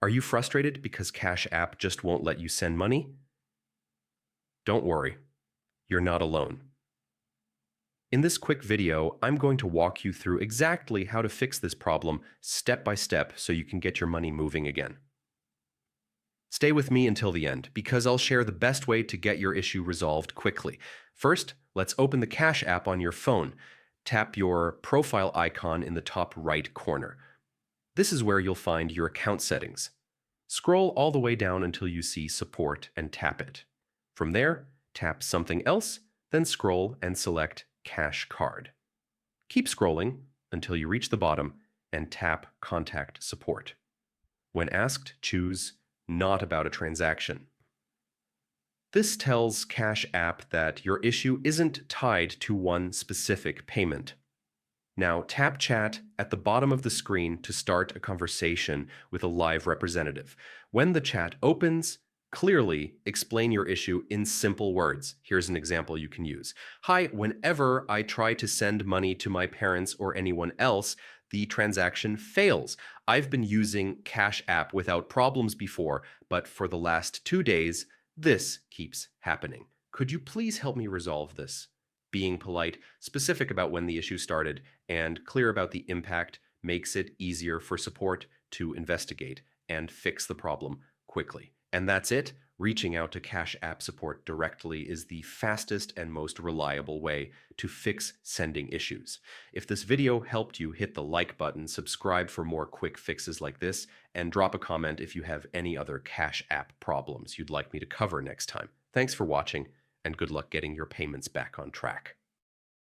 Are you frustrated because Cash App just won't let you send money? Don't worry, you're not alone. In this quick video, I'm going to walk you through exactly how to fix this problem step by step so you can get your money moving again. Stay with me until the end, because I'll share the best way to get your issue resolved quickly. First, let's open the Cash App on your phone. Tap your profile icon in the top right corner. This is where you'll find your account settings. Scroll all the way down until you see Support and tap it. From there, tap Something Else, then scroll and select Cash Card. Keep scrolling until you reach the bottom and tap Contact Support. When asked, choose Not About a Transaction. This tells Cash App that your issue isn't tied to one specific payment. Now tap Chat at the bottom of the screen to start a conversation with a live representative. When the chat opens, clearly explain your issue in simple words. Here's an example you can use. Hi, whenever I try to send money to my parents or anyone else, the transaction fails. I've been using Cash App without problems before, but for the last 2 days, this keeps happening. Could you please help me resolve this? Being polite, specific about when the issue started, and clear about the impact makes it easier for support to investigate and fix the problem quickly. And that's it. Reaching out to Cash App support directly is the fastest and most reliable way to fix sending issues. If this video helped you, hit the like button, subscribe for more quick fixes like this, and drop a comment if you have any other Cash App problems you'd like me to cover next time. Thanks for watching, and good luck getting your payments back on track.